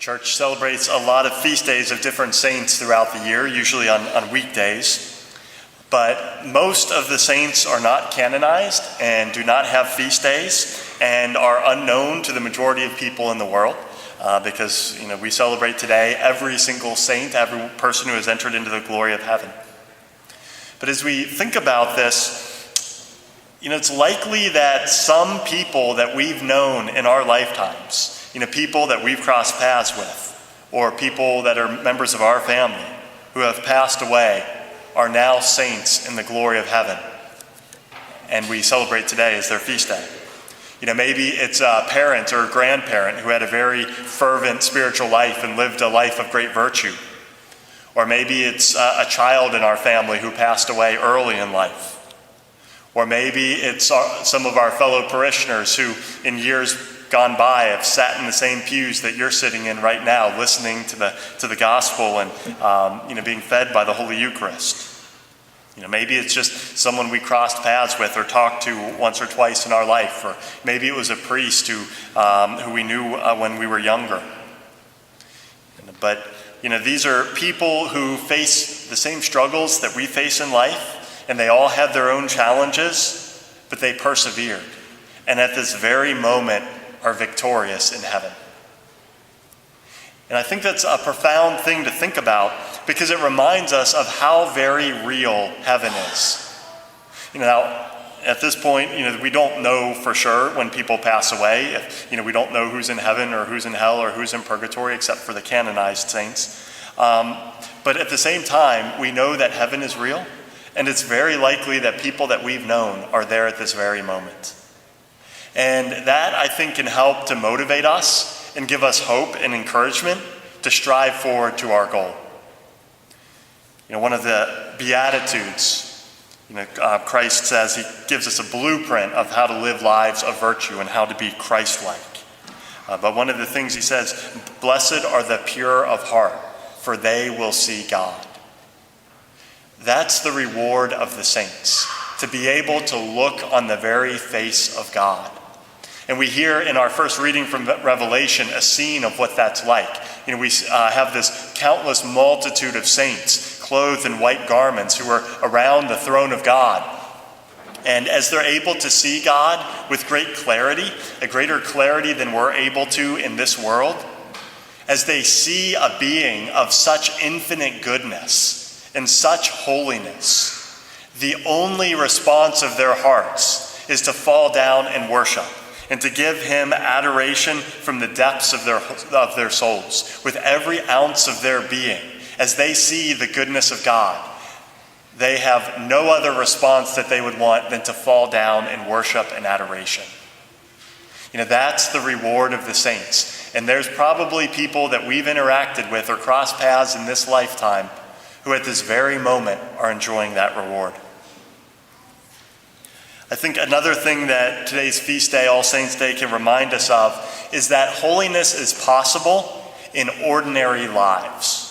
church celebrates a lot of feast days of different saints throughout the year, usually on weekdays. But most of the saints are not canonized and do not have feast days and are unknown to the majority of people in the world because we celebrate today every single saint, every person who has entered into the glory of heaven. But as we think about this, it's likely that some people that we've known in our lifetimes, people that we've crossed paths with, or people that are members of our family who have passed away, are now saints in the glory of heaven. And we celebrate today as their feast day. Maybe it's a parent or a grandparent who had a very fervent spiritual life and lived a life of great virtue. Or maybe it's a child in our family who passed away early in life. Or maybe it's some of our fellow parishioners who, in years gone by, have sat in the same pews that you're sitting in right now, listening to the gospel and being fed by the Holy Eucharist. Maybe it's just someone we crossed paths with or talked to once or twice in our life, or maybe it was a priest who we knew when we were younger. But these are people who face the same struggles that we face in life, and they all had their own challenges, but they persevered. And at this very moment are victorious in heaven. And I think that's a profound thing to think about because it reminds us of how very real heaven is. Now, at this point, we don't know for sure when people pass away. We don't know who's in heaven or who's in hell or who's in purgatory except for the canonized saints. But at the same time, we know that heaven is real, and it's very likely that people that we've known are there at this very moment. And that, I think, can help to motivate us and give us hope and encouragement to strive forward to our goal. One of the Beatitudes, Christ says he gives us a blueprint of how to live lives of virtue and how to be Christ-like. But one of the things he says, "Blessed are the pure of heart, for they will see God." That's the reward of the saints, to be able to look on the very face of God. And we hear in our first reading from Revelation a scene of what that's like. We have this countless multitude of saints clothed in white garments who are around the throne of God. And as they're able to see God with great clarity, a greater clarity than we're able to in this world, as they see a being of such infinite goodness and such holiness, the only response of their hearts is to fall down and worship, and to give him adoration from the depths of their souls, with every ounce of their being. As they see the goodness of God, they have no other response that they would want than to fall down in worship and adoration. That's the reward of the saints. And there's probably people that we've interacted with or crossed paths in this lifetime who at this very moment are enjoying that reward. I think another thing that today's feast day, All Saints' Day, can remind us of is that holiness is possible in ordinary lives.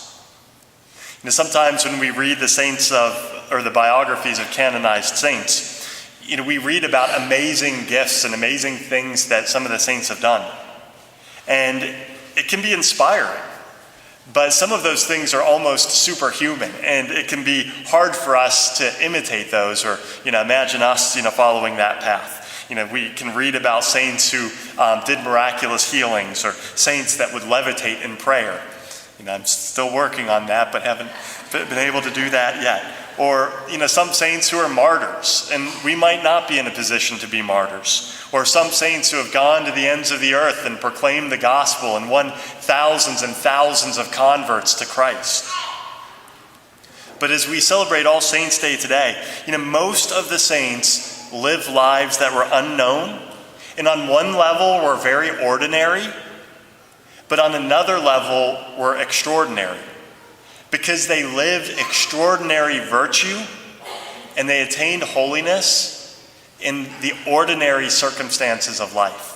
Sometimes when we read the saints or the biographies of canonized saints, we read about amazing gifts and amazing things that some of the saints have done. And it can be inspiring. But some of those things are almost superhuman, and it can be hard for us to imitate those or, imagine us, following that path. We can read about saints who did miraculous healings or saints that would levitate in prayer. I'm still working on that, but haven't been able to do that yet. Or, some saints who are martyrs, and we might not be in a position to be martyrs. Or some saints who have gone to the ends of the earth and proclaimed the gospel and won thousands and thousands of converts to Christ. But as we celebrate All Saints' Day today, most of the saints live lives that were unknown, and on one level were very ordinary, but on another level were extraordinary, because they lived extraordinary virtue and they attained holiness in the ordinary circumstances of life.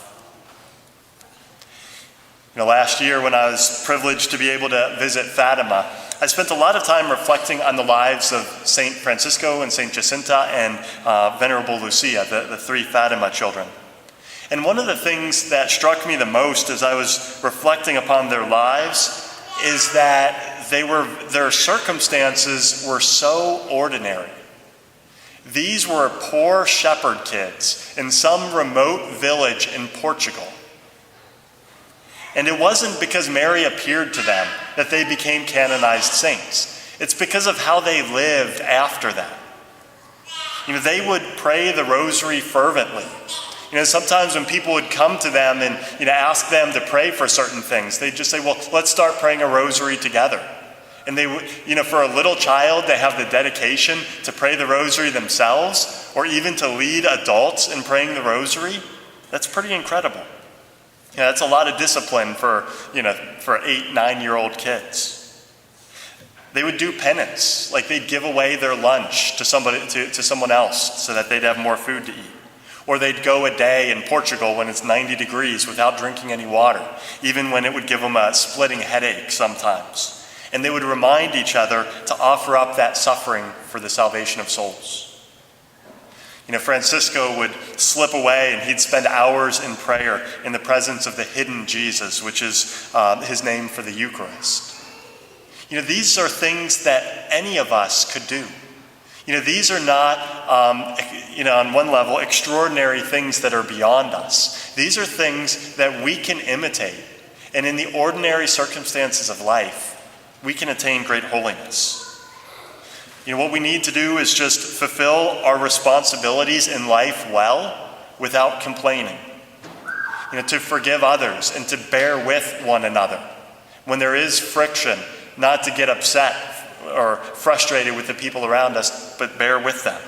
Last year when I was privileged to be able to visit Fatima, I spent a lot of time reflecting on the lives of St. Francisco and St. Jacinta and Venerable Lucia, the three Fatima children. And one of the things that struck me the most as I was reflecting upon their lives is that their circumstances were so ordinary. These were poor shepherd kids in some remote village in Portugal. And it wasn't because Mary appeared to them that they became canonized saints. It's because of how they lived after that. They would pray the rosary fervently. Sometimes when people would come to them and ask them to pray for certain things, they'd just say, well, let's start praying a rosary together. And they would, for a little child, they have the dedication to pray the rosary themselves, or even to lead adults in praying the rosary. That's pretty incredible. That's a lot of discipline for 8, 9-year-old kids. They would do penance, like they'd give away their lunch to someone else so that they'd have more food to eat. Or they'd go a day in Portugal when it's 90 degrees without drinking any water, even when it would give them a splitting headache sometimes. And they would remind each other to offer up that suffering for the salvation of souls. Francisco would slip away and he'd spend hours in prayer in the presence of the hidden Jesus, which is his name for the Eucharist. These are things that any of us could do. These are not, on one level, extraordinary things that are beyond us. These are things that we can imitate. And in the ordinary circumstances of life, we can attain great holiness. What we need to do is just fulfill our responsibilities in life well without complaining. To forgive others and to bear with one another. When there is friction, not to get upset or frustrated with the people around us, but bear with them.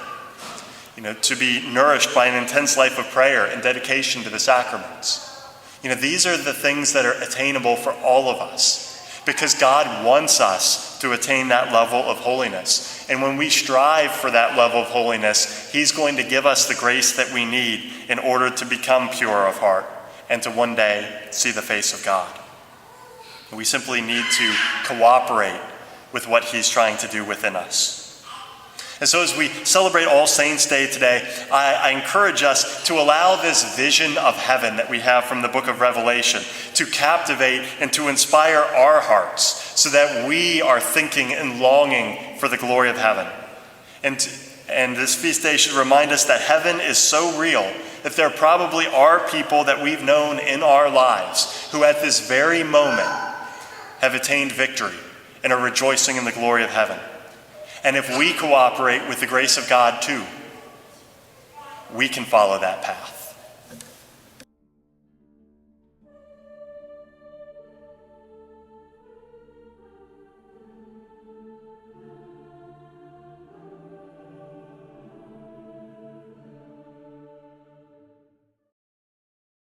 To be nourished by an intense life of prayer and dedication to the sacraments. These are the things that are attainable for all of us, because God wants us to attain that level of holiness. And when we strive for that level of holiness, He's going to give us the grace that we need in order to become pure of heart and to one day see the face of God. We simply need to cooperate with what He's trying to do within us. And so as we celebrate All Saints' Day today, I encourage us to allow this vision of heaven that we have from the book of Revelation to captivate and to inspire our hearts so that we are thinking and longing for the glory of heaven. And this feast day should remind us that heaven is so real that there probably are people that we've known in our lives who at this very moment have attained victory and are rejoicing in the glory of heaven. And if we cooperate with the grace of God too, we can follow that path.